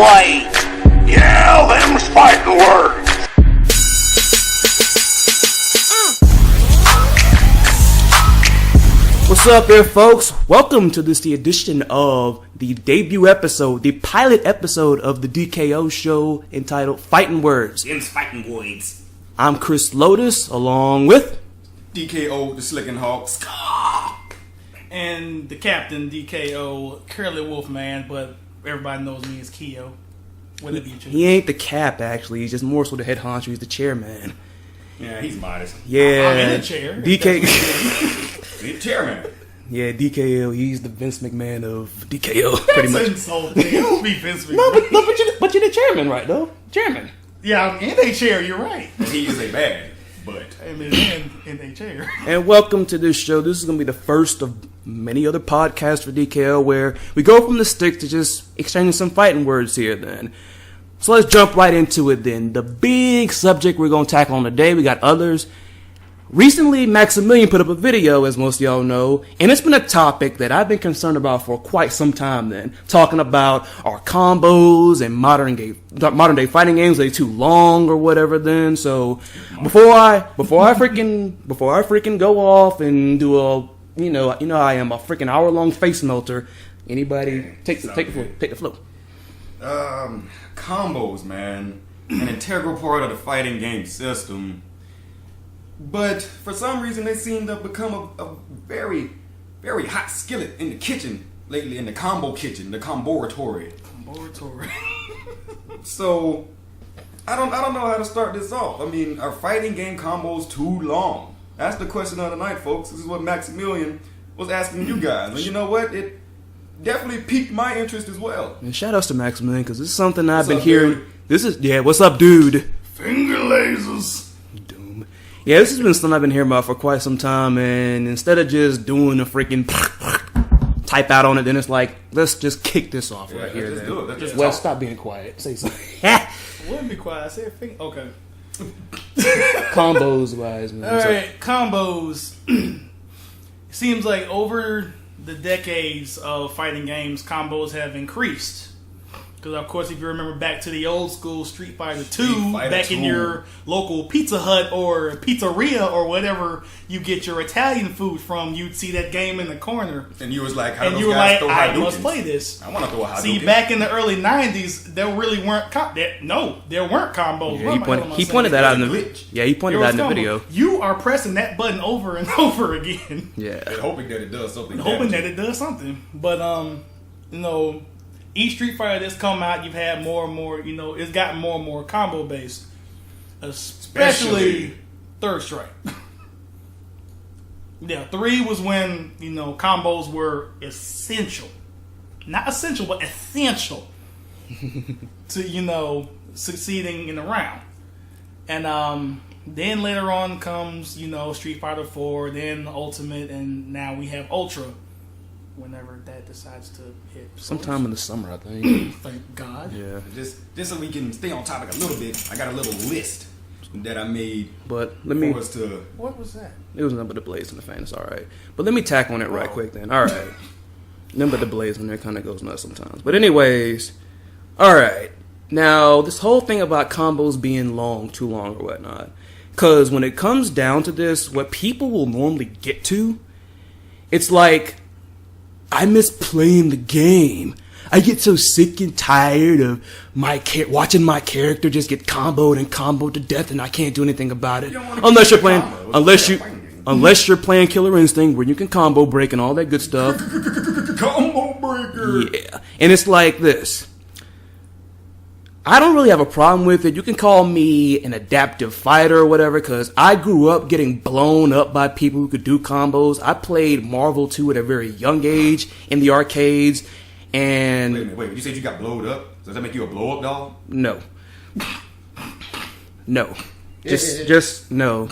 play. Yeah, them's fighting words. What's up there, folks? Welcome to the edition of the debut episode, the pilot episode of the DKO show entitled Fightin' Words. Them's fighting words. I'm Chris Lotus, along with DKO, TheSlickenHawk. And the captain, DKO, Curleh Wolfman, but everybody knows me as Keo. Whatever you choose. He ain't the cap, actually. He's just more so the head honcho. He's the chairman. Yeah, he's modest. Yeah. I'm in the chair. He's chairman. Yeah, DKO. He's the Vince McMahon of DKO, pretty much. Insulting. It don't be Vince McMahon. No, but you're the chairman, right, though? Chairman. Yeah, I'm in a chair, you're right. And he is a bad, but... I'm in a chair. And welcome to this show. This is going to be the first of many other podcasts for DKO where we go from the stick to just exchanging some fighting words here then. So let's jump right into it then. The big subject we're going to tackle on today, we got others. Recently, Maximilian put up a video, as most of y'all know, and it's been a topic that I've been concerned about for quite some time then. Talking about our combos and modern day fighting games, are they too long or whatever then. So before I freaking go off and do a I am a freaking hour-long face melter. Anybody take the floor. Combos, man. An integral part of the fighting game system. But for some reason, they seem to have become a very, very hot skillet in the kitchen lately, in the combo kitchen, the comboratory. So, I don't know how to start this off. I mean, are fighting game combos too long? That's the question of the night, folks. This is what Maximilian was asking you guys. And you know what? It definitely piqued my interest as well. And shout outs to Maximilian, because this is something I've been hearing. What's up, dude? Finger lasers. Yeah, this has been something I've been hearing about for quite some time, and instead of just doing a freaking type out on it, then it's like, let's just kick this off right here. Let's do it. Well, stop being quiet. Say something. I wouldn't be quiet. I said finger. Okay. Combos wise, man. Alright, combos. It seems like over the decades of fighting games, combos have increased. Because, of course, if you remember back to the old school Street Fighter 2, in your local Pizza Hut or pizzeria or whatever you get your Italian food from, you'd see that game in the corner. And you was like, I must play this. I want to throw a Hadouken. See, back in the early 90s, there really weren't there weren't combos. Yeah, he pointed that out in the video. Yeah, he pointed that in the video. You are pressing that button over and over again. Yeah. And hoping that it does something. But, each Street Fighter that's come out, you've had more and more, it's gotten more and more combo based. Especially Third Strike. Yeah, 3 was when, combos were essential. Not essential, but essential to, succeeding in the round. And then later on comes, Street Fighter 4, then Ultimate, and now we have Ultra. Whenever that decides to hit. Sometime in the summer, I think. Thank God. Yeah. Just so we can stay on topic a little bit, I got a little list that I made What was that? It was Number the Blaze in the fan. It's alright. But let me tack on it right quick then. Alright. Number the Blaze in there kind of goes nuts sometimes. But anyways. Alright. Now, this whole thing about combos being too long or whatnot. Because when it comes down to this, what people will normally get to, it's like, I miss playing the game. I get so sick and tired of watching my character just get comboed to death, and I can't do anything about it. Unless you're playing Killer Instinct, where you can combo break and all that good stuff. combo breaker. Yeah, and it's like this. I don't really have a problem with it. You can call me an adaptive fighter or whatever, because I grew up getting blown up by people who could do combos. I played Marvel 2 at a very young age in the arcades, and... Wait a minute, you said you got blowed up? Does that make you a blow-up doll? No. Just no.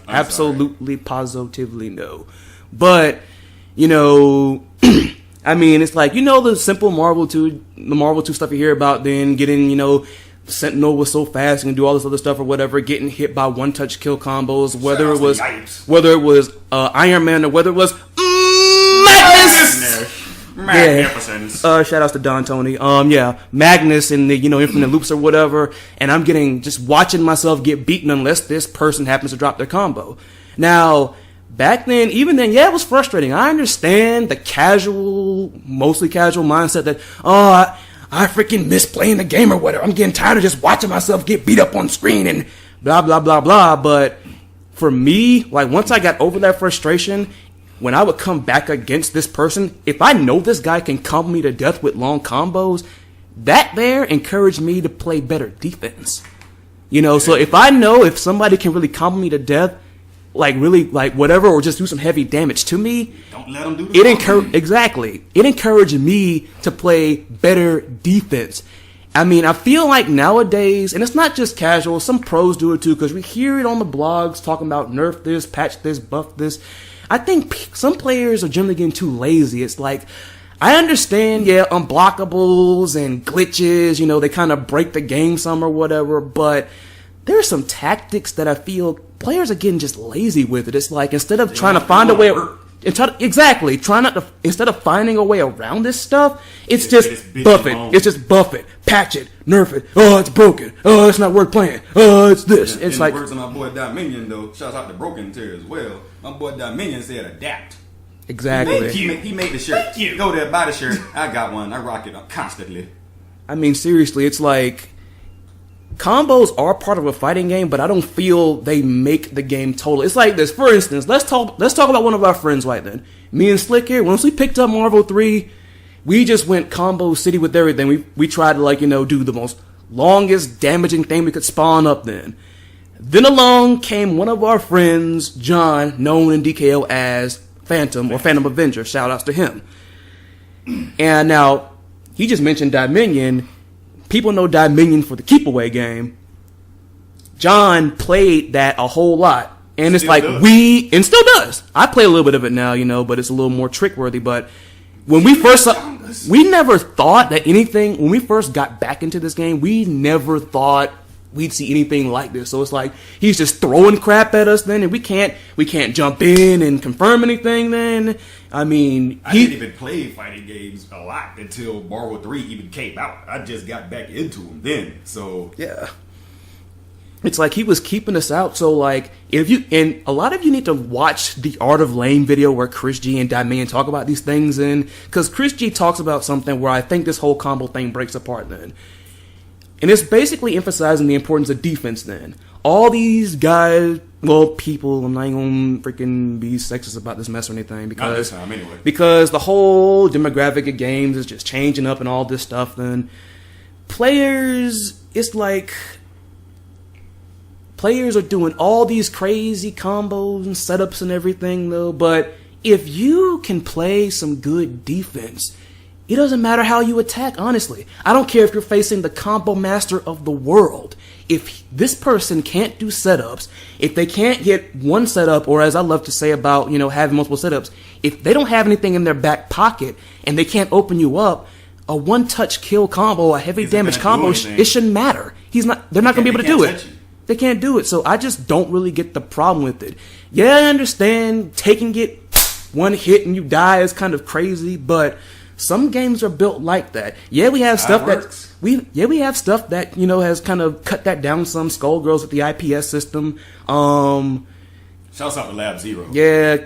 Absolutely, positively no. But, I mean, it's like, the simple Marvel 2 stuff you hear about, then getting, Sentinel was so fast and can do all this other stuff or whatever, getting hit by one-touch kill combos, whether it was Iron Man or whether it was Magnus. Magnificence. Shout outs to Don Tony. Magnus in the, Infinite Loops or whatever, and I'm just watching myself get beaten unless this person happens to drop their combo. Now, back then, even then, it was frustrating. I understand the mostly casual mindset that, I freaking miss playing the game or whatever. I'm getting tired of just watching myself get beat up on screen and blah, blah, blah, blah. But for me, once I got over that frustration, when I would come back against this person, if I know this guy can combo me to death with long combos, that there encouraged me to play better defense. So if somebody can really combo me to death, whatever, or just do some heavy damage to me, don't let them do it. Exactly. It encouraged me to play better defense. I mean, I feel like nowadays, and it's not just casual, some pros do it too, because we hear it on the blogs talking about nerf this, patch this, buff this. I think some players are generally getting too lazy. It's I understand, unblockables and glitches, they kind of break the game some or whatever, but there's some tactics that I feel players are getting just lazy with it. It's instead of trying to find a way, instead of finding a way around this stuff, it's just buff it. It's just buff it, patch it, nerf it. Oh, it's broken. Oh, it's not worth playing. Oh, it's this. It's in the words of my boy Dominion, though. Shouts out to Broken Tier as well. My boy Dominion said adapt. Exactly. He made the shirt. Thank you. Go there, buy the shirt. I got one. I rock it constantly. I mean, seriously, it's combos are part of a fighting game, but I don't feel they make the game total. It's like this. For instance, let's talk about one of our friends right then. Me and Slick here, once we picked up Marvel 3, we just went combo city with everything. We tried to do the most longest damaging thing we could spawn up then. Then along came one of our friends, John, known in DKO as Phantom or Phantom Avenger. Shout outs to him. And now, he just mentioned Dominion. People know Dominion for the keep away game. John played that a whole lot. And it's and still does. I play a little bit of it now, but it's a little more trick worthy. But when we first we never thought that when we first got back into this game, we never thought we'd see anything like this. So it's he's just throwing crap at us then, and we can't jump in and confirm anything then. I mean, I didn't even play fighting games a lot until Marvel 3 even came out. I just got back into them then. So yeah, it's he was keeping us out. So and a lot of you need to watch the Art of Lane video where Chris G and Dominion talk about these things, because Chris G talks about something where I think this whole combo thing breaks apart then. And it's basically emphasizing the importance of defense then. All these guys, people, I'm not going to freaking be sexist about this mess or anything, because anyway. Because the whole demographic of games is just changing up and all this stuff then. Players, it's players are doing all these crazy combos and setups and everything though, but if you can play some good defense, it doesn't matter how you attack, honestly. I don't care if you're facing the combo master of the world. If this person can't do setups, if they can't get one setup, or as I love to say about, having multiple setups, if they don't have anything in their back pocket and they can't open you up, a one-touch kill combo, a heavy damage combo, it shouldn't matter. They're not going to be able to do it. They can't do it. So I just don't really get the problem with it. Yeah, I understand taking it one hit and you die is kind of crazy, but some games are built like that. Yeah, we have stuff we have stuff that has kind of cut that down some. Skullgirls with the IPS system. Shouts out to Lab Zero. Yeah,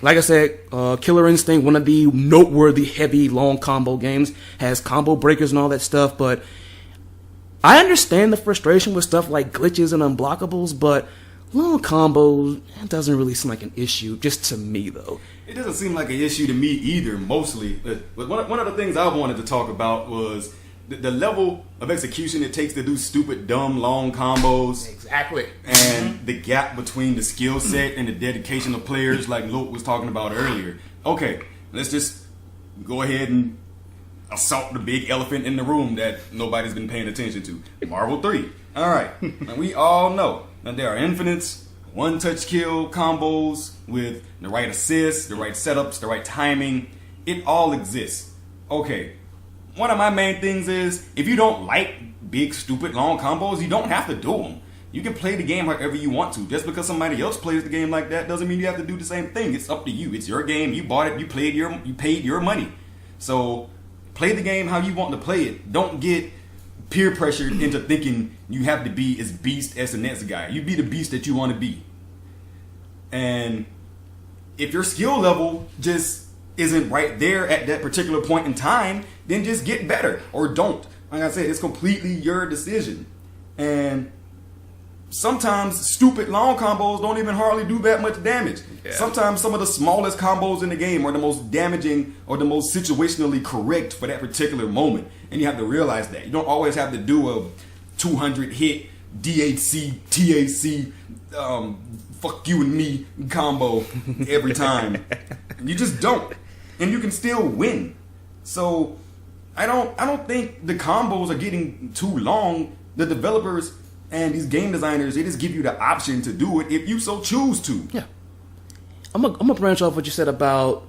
like I said, Killer Instinct, one of the noteworthy heavy long combo games, has combo breakers and all that stuff. But I understand the frustration with stuff like glitches and unblockables, but long combos, it doesn't really seem like an issue, just to me, though. It doesn't seem like an issue to me either, mostly. But one of the things I wanted to talk about was the level of execution it takes to do stupid, dumb, long combos. Exactly. And the gap between the skill set and the dedication of players, like Luke was talking about earlier. Okay, let's just go ahead and assault the big elephant in the room that nobody's been paying attention to. Marvel 3. All right. And we all know that there are infinites, one-touch kill combos with the right assists, the right setups, the right timing. It all exists. Okay. One of my main things is, if you don't like big, stupid, long combos, you don't have to do them. You can play the game however you want to. Just because somebody else plays the game like that doesn't mean you have to do the same thing. It's up to you. It's your game. You bought it. You paid your money. So play the game how you want to play it. Don't get peer pressured into thinking you have to be as beast as the next guy. You be the beast that you want to be. And if your skill level just isn't right there at that particular point in time, then just get better or don't. Like I said, it's completely your decision. And sometimes stupid long combos don't even hardly do that much damage. Yeah. Sometimes some of the smallest combos in the game are the most damaging or the most situationally correct for that particular moment. And you have to realize that. You don't always have to do a 200 hit DHC, TAC, fuck you and me combo every time. You just don't. And you can still win. So I don't think the combos are getting too long. The developers and these game designers, they just give you the option to do it if you so choose to. Yeah. I'm gonna branch off what you said about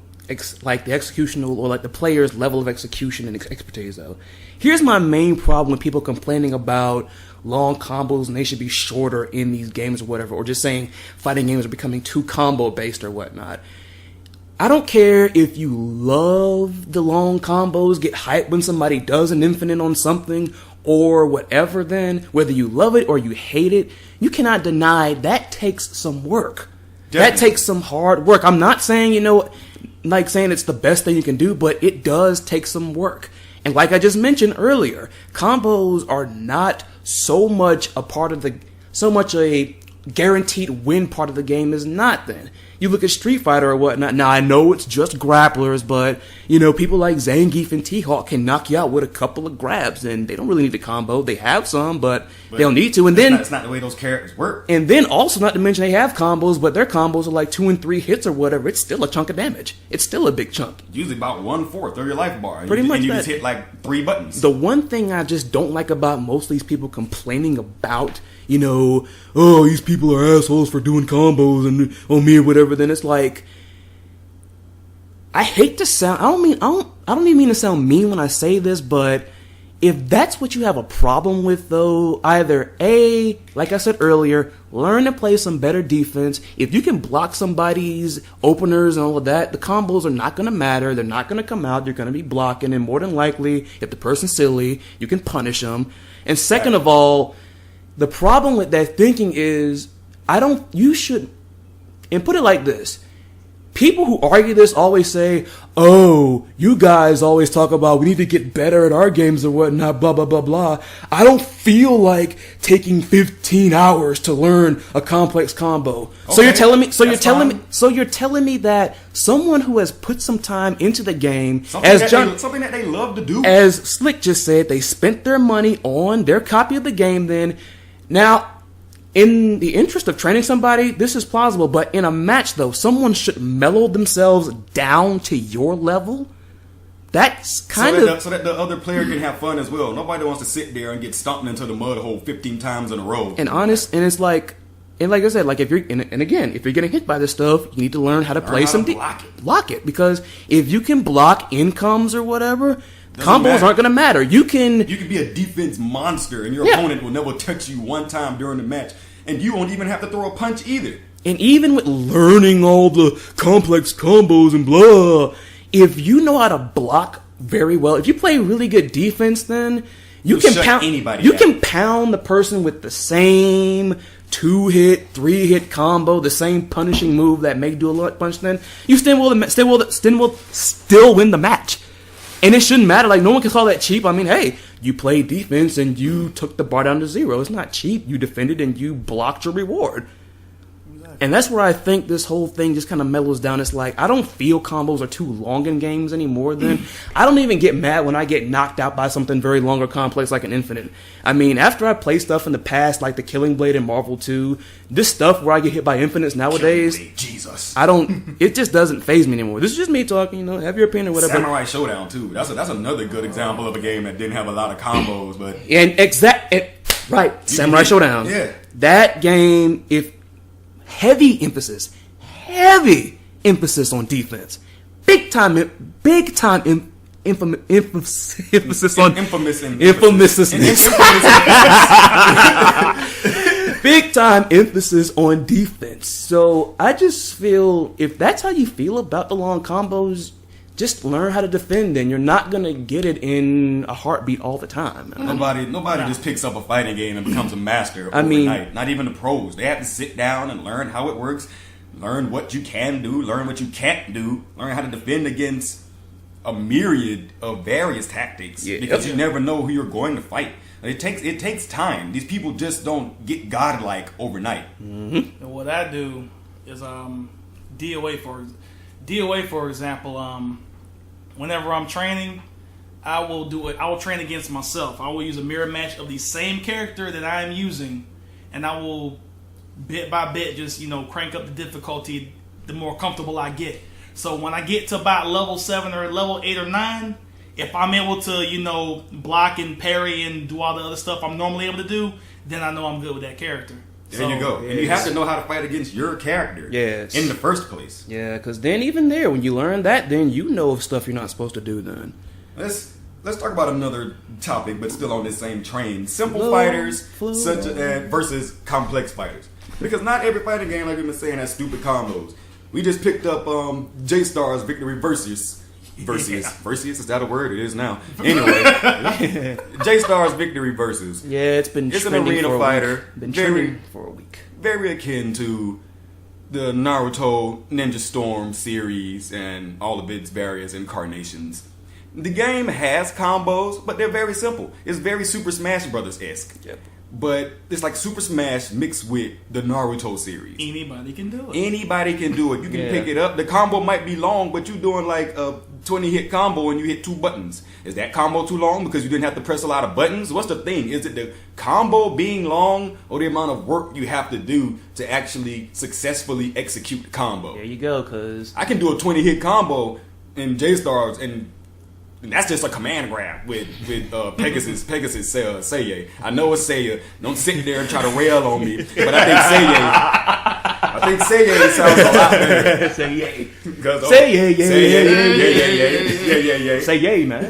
like the executional or like the player's level of execution and expertise though. Here's my main problem with people complaining about long combos and they should be shorter in these games or whatever, or just saying fighting games are becoming too combo based or whatnot. I don't care if you love the long combos, get hyped when somebody does an infinite on something or whatever, then whether you love it or you hate it, you cannot deny that takes some work. Definitely. That takes some hard work. I'm not saying, like saying it's the best thing you can do, but it does take some work. And like I just mentioned earlier, combos are not so much a guaranteed win part of the game is not then. You look at Street Fighter or whatnot. Now, I know it's just grapplers, but, people like Zangief and T-Hawk can knock you out with a couple of grabs, and they don't really need a combo. They have some, but they don't need to. And then that's not the way those characters work. And then also, not to mention they have combos, but their combos are like 2 and 3 hits or whatever. It's still a chunk of damage. It's still a big chunk. Usually about 1/4 of your life bar. Pretty much. And you just hit like 3 buttons. The one thing I just don't like about most of these people complaining about, oh, these people are assholes for doing combos and on me or whatever, then it's like, I hate to sound, I don't even mean to sound mean when I say this, but if that's what you have a problem with though, either A, like I said earlier, learn to play some better defense. If you can block somebody's openers and all of that, the combos are not going to matter. They're not going to come out. You're going to be blocking, and more than likely, if the person's silly, you can punish them. And second of all, the problem with that thinking is, you should, and put it like this. People who argue this always say, oh, you guys always talk about we need to get better at our games or whatnot, blah, blah, blah, blah. I don't feel like taking 15 hours to learn a complex combo. Okay, so you're telling me that someone who has put some time into the game, something that they love to do. As Slick just said, they spent their money on their copy of the game then. Now, in the interest of training somebody, this is plausible, but in a match, though, someone should mellow themselves down to your level. That's so that the other player can have fun as well. Nobody wants to sit there and get stomped into the mud hole 15 times in a row. And it's like I said, like if you're getting hit by this stuff, you need to learn how to play some block it, because if you can block incomes or whatever, combos aren't going to matter. You can be a defense monster, and your opponent will never touch you one time during the match, and you won't even have to throw a punch either. And even with learning all the complex combos and blah, if you know how to block very well, if you play really good defense, then you can pound anybody. You can pound the person with the same 2-hit, 3-hit combo, the same punishing move that may do a lot punch. Then you still will win the match. And it shouldn't matter. Like, no one can call that cheap. I mean, hey, you played defense and you took the bar down to 0. It's not cheap. You defended and you blocked your reward. And that's where I think this whole thing just kind of mellows down. It's like, I don't feel combos are too long in games anymore then. I don't even get mad when I get knocked out by something very long or complex like an infinite. I mean, after I play stuff in the past, like the Killing Blade in Marvel 2, this stuff where I get hit by infinites nowadays, Jesus, it just doesn't faze me anymore. This is just me talking, have your opinion or whatever. Samurai Showdown too. That's another good example of a game that didn't have a lot of combos, but right, Samurai Showdown. Yeah, that game, if heavy emphasis on defense, big time emphasis on Big time emphasis on defense. So I just feel if that's how you feel about the long combos, just learn how to defend, and you're not gonna get it in a heartbeat all the time. Nobody just picks up a fighting game and becomes a master overnight. Not even the pros. They have to sit down and learn how it works, learn what you can do, learn what you can't do, learn how to defend against a myriad of various tactics. Because you never know who you're going to fight. It takes time. These people just don't get godlike overnight. Mm-hmm. And what I do is DOA for example. Whenever I'm training, I will train against myself. I will use a mirror match of the same character that I am using, and I will bit by bit just crank up the difficulty the more comfortable I get. So when I get to about level 7 or level 8 or 9, if I'm able to block and parry and do all the other stuff I'm normally able to do, then I know I'm good with that character. There you go. And you have to know how to fight against your character in the first place. Yeah, because then even there, when you learn that, then you know of stuff you're not supposed to do then. Let's talk about another topic, but still on this same train. Simple fighters versus complex fighters. Because not every fighting game, like we've been saying, has stupid combos. We just picked up J-Star's Victory Versus. Is that a word? It is now. Anyway, J-Star's Victory Versus. Yeah, it's an arena fighter. Been trending for a week. Very akin to the Naruto Ninja Storm series and all of its various incarnations. The game has combos, but they're very simple. It's very Super Smash Brothers-esque. Yep. But it's like Super Smash mixed with the Naruto series. Anybody can do it. Anybody can do it. You can pick it up. The combo might be long, but you're doing like a 20-hit combo and you hit 2 buttons. Is that combo too long because you didn't have to press a lot of buttons? What's the thing? Is it the combo being long or the amount of work you have to do to actually successfully execute the combo? There you go, because I can do a 20-hit combo in J-Stars and that's just a command grab with Pegasus Seiya. I know it's Seiya. Don't sit there and try to rail on me. But I think Seiya sounds a lot better. Seiya. Seiya. Seiya, man.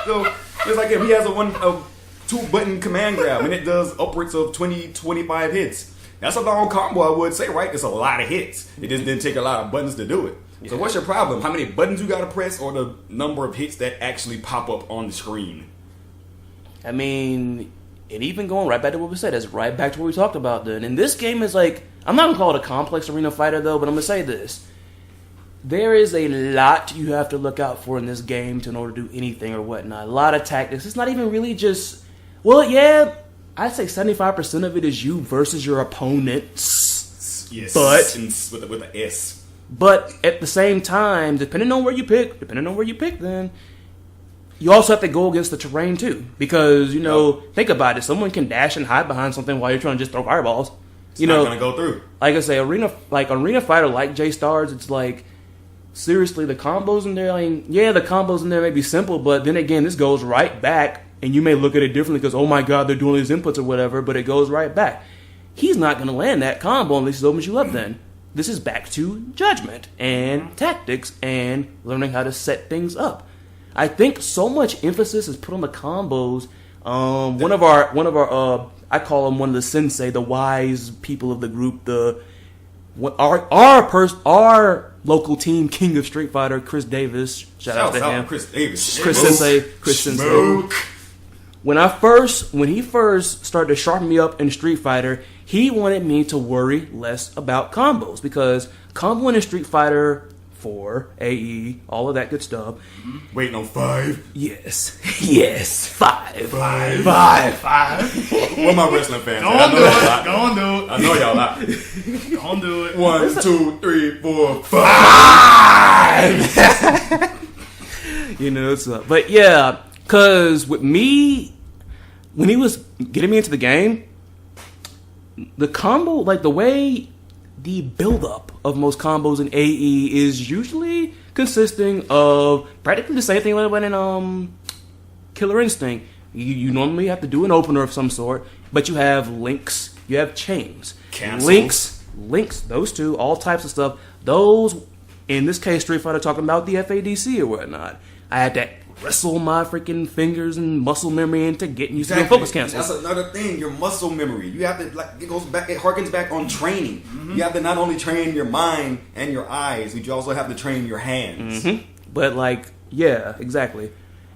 So it's like if he has a 2-button command grab and it does upwards of 20-25 hits. That's a long combo, I would say, right? It's a lot of hits. It just didn't take a lot of buttons to do it. So what's your problem? How many buttons you gotta press or the number of hits that actually pop up on the screen? I mean, and even going right back to what we said, it's right back to what we talked about then. And this game is like, I'm not gonna call it a complex arena fighter though, but I'm gonna say this. There is a lot you have to look out for in this game in order to do anything or whatnot. A lot of tactics. It's not even really just, I'd say 75% of it is you versus your opponents. Yes, but with an S. But at the same time, depending on where you pick, then you also have to go against the terrain too. Because, think about it. Someone can dash and hide behind something while you're trying to just throw fireballs. It's not going to go through. Like I say, arena fighter like J-Stars, it's like, seriously, the combos in there, the combos in there may be simple, but then again, this goes right back, and you may look at it differently because, oh my god, they're doing these inputs or whatever, but it goes right back. He's not going to land that combo unless he opens you up then. This is back to judgment and tactics and learning how to set things up. I think so much emphasis is put on the combos. One of our I call him one of the sensei, the wise people of the group. Our local team king of Street Fighter, Chris Davis. Shout out to him, Chris Davis, Chris Sensei. When he first started to sharpen me up in Street Fighter, he wanted me to worry less about combos because comboing in Street Fighter 4, AE, all of that good stuff. Waiting on 5? Yes, 5. Where my wrestling fans? Go on, do it. I know y'all not. Go on, do it. 1, 2, 3, 4, 5. But yeah, because with me, when he was getting me into the game, the combo, the way the build-up of most combos in AE is usually consisting of practically the same thing like in Killer Instinct. You normally have to do an opener of some sort, but you have links, you have chains. Cancels. Links, those two, all types of stuff. Those, in this case, Street Fighter talking about the FADC or whatnot. I had to wrestle my freaking fingers and muscle memory into getting used to the Exactly. focus cancels. That's another thing. Your muscle memory. You have to it goes back. It harkens back on training. You have to not only train your mind and your eyes, but you also have to train your hands. But yeah, exactly.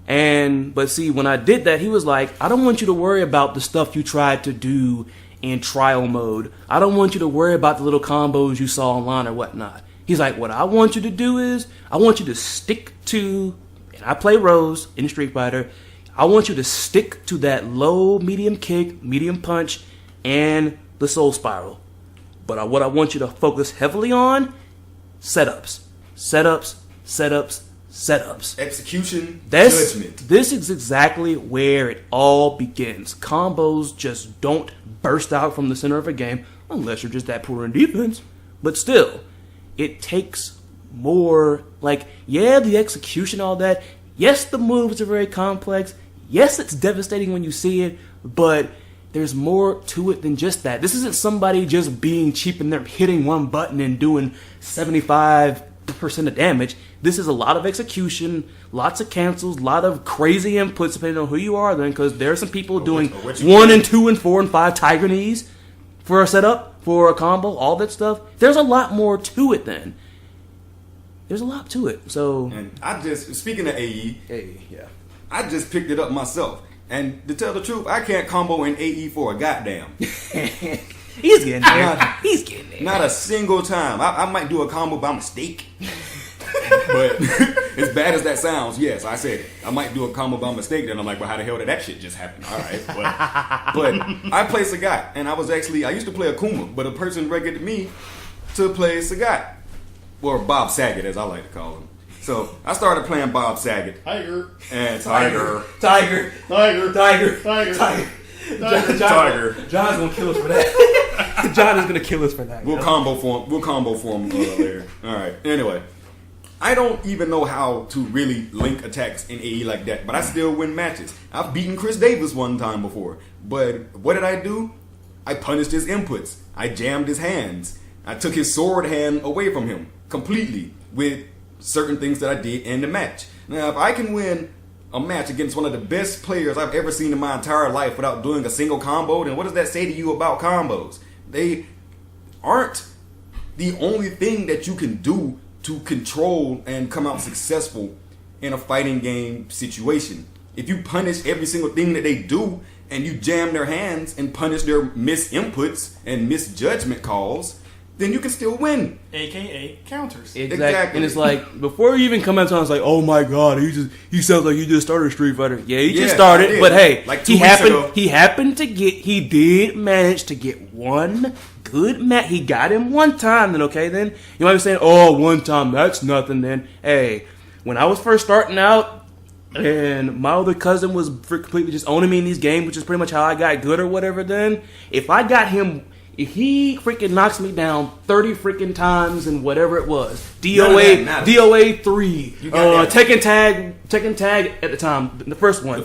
But see, when I did that, he was like, I don't want you to worry about the stuff you tried to do in trial mode. I don't want you to worry about the little combos you saw online or whatnot. He's like, what I want you to do is, I want you to stick to, and I play Rose in Street Fighter, I want you to stick to that low, medium kick, medium punch, and the soul spiral. But what I want you to focus heavily on, setups. Execution, This judgment. is exactly where it all begins. Combos just don't burst out from the center of a game unless you're just that poor in defense. But still, it takes more, the execution, all that. Yes, the moves are very complex. Yes, it's devastating when you see it, but there's more to it than just that. This isn't somebody just being cheap and they're hitting one button and doing 75% of damage. This is a lot of execution, lots of cancels, a lot of crazy inputs depending on who you are then, because there are some people doing 1 and 2 and 4 and 5 tiger knees for a setup, for a combo, all that stuff. There's a lot more to it then. There's a lot to it. So, And speaking of AE, yeah. I just picked it up myself. And to tell the truth, I can't combo in AE for a goddamn. He's getting there. He's getting there. Not a single time. I might do a combo by mistake. But as bad as that sounds, yes, I said it. I might do a combo by mistake, then I'm like, well, how the hell did that shit just happen? All right. But I play Sagat, and I used to play Akuma, but a person recommended me to play Sagat. Or Bob Saget, as I like to call him. So I started playing Bob Saget. Tiger. And Tiger. John's gonna kill us for that. John is gonna kill us for that. We'll combo for him later. All right. Anyway, I don't even know how to really link attacks in AE like that, but I still win matches. I've beaten Chris Davis one time before, but what did I do? I punished his inputs. I jammed his hands. I took his sword hand away from him completely with certain things that I did in the match. Now, if I can win a match against one of the best players I've ever seen in my entire life without doing a single combo, then what does that say to you about combos? They aren't the only thing that you can do to control and come out successful in a fighting game situation. If you punish every single thing that they do and you jam their hands and punish their misinputs and misjudgment calls, then you can still win. AKA counters. Exactly. And it's like, before you even come out, it's like, oh my god, he sounds like he just started Street Fighter. Yeah, he just started, but hey, like 2 weeks ago. he did manage to get one good match. He got him one time, then you might be saying, oh, one time, that's nothing then. Hey, when I was first starting out, and my other cousin was completely just owning me in these games, which is pretty much how I got good or whatever, then, if he freaking knocks me down 30 freaking times and whatever it was, DOA 3, Tekken Tag at the time, the first one.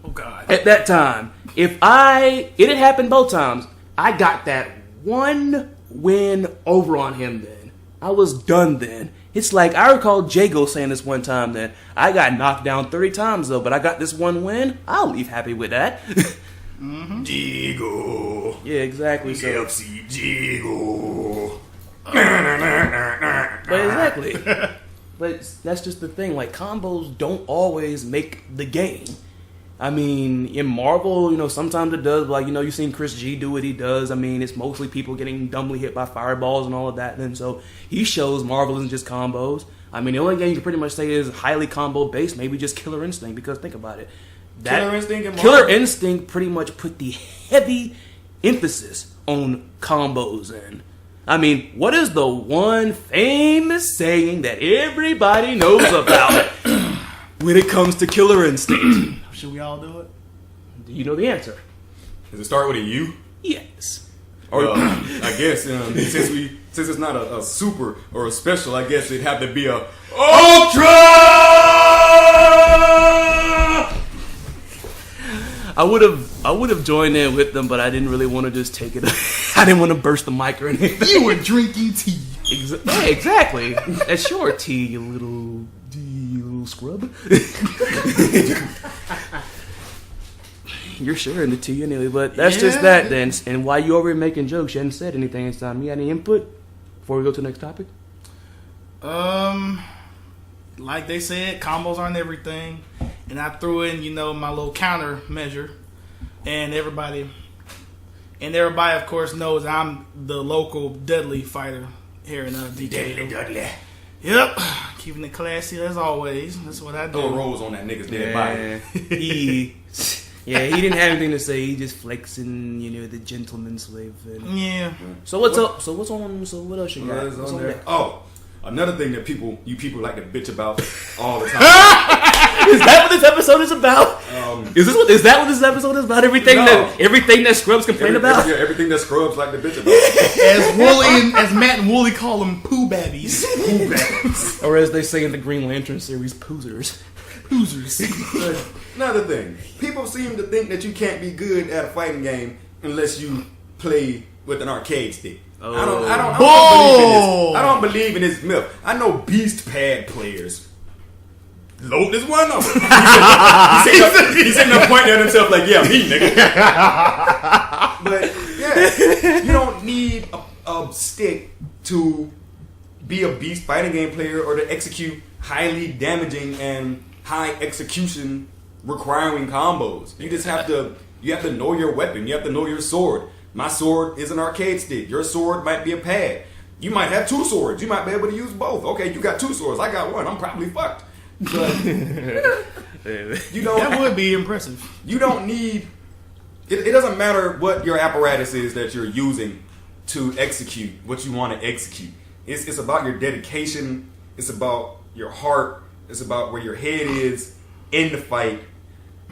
Oh god. At that time, it had happened both times. I got that one win over on him then. I was done then. It's like, I recall Jago saying this one time that I got knocked down 30 times though, but I got this one win. I'll leave happy with that. Jigo. Yeah, exactly. So. KFC Jigo. But exactly. But that's just the thing. Like, combos don't always make the game. I mean, in Marvel, sometimes it does. Like, you've seen Chris G do what he does. I mean, it's mostly people getting dumbly hit by fireballs and all of that. And so he shows Marvel isn't just combos. I mean, the only game you can pretty much say is highly combo based, maybe just Killer Instinct. Because think about it. Killer Instinct pretty much put the heavy emphasis on combos in. I mean, what is the one famous saying that everybody knows about when it comes to Killer Instinct? Should we all do it? Do you know the answer? Does it start with a U? Yes. I guess since it's not a super or a special, I guess it'd have to be a Ultra. I would have joined in with them, but I didn't really want to just take it. I didn't want to burst the mic or anything. You were drinking tea. Yeah, exactly. That's your tea, you little little scrub. You're sharing the tea anyway, but that's just that then. And while you over here making jokes, you hadn't said anything this time. You got any input before we go to the next topic? Like they said, combos aren't everything. And I threw in, my little counter measure. And everybody, of course, knows I'm the local Dudley fighter here in DK. Dudley. Yep. Keeping it classy as always. That's what I do. Throw rolls on that nigga's dead body. He didn't have anything to say. He just flexing, the gentleman's way. Yeah. So what's up? So what's on? So what else you got? What's on there? Oh, another thing that you people like to bitch about all the time. Is that what this episode is about? Is that what this episode is about? Everything that Scrubs complain about? Everything that Scrubs like to bitch about. As Matt and Wooly call them, poo babbies. Poo babbies. Or as they say in the Green Lantern series, poozers. Another thing, people seem to think that you can't be good at a fighting game unless you play with an arcade stick. I don't believe in this myth. I know beast pad players. Lotus is one of them. He's sitting there pointing at himself like, yeah, me, nigga. But yeah, you don't need a stick to be a beast fighting game player or to execute highly damaging and high execution requiring combos. You just have to know your weapon. You have to know your sword. My sword is an arcade stick. Your sword might be a pad. You might have two swords. You might be able to use both. Okay, you got two swords. I got one. I'm probably fucked. But that would be impressive. You don't need. It doesn't matter what your apparatus is that you're using to execute what you want to execute. It's about your dedication. It's about your heart. It's about where your head is in the fight.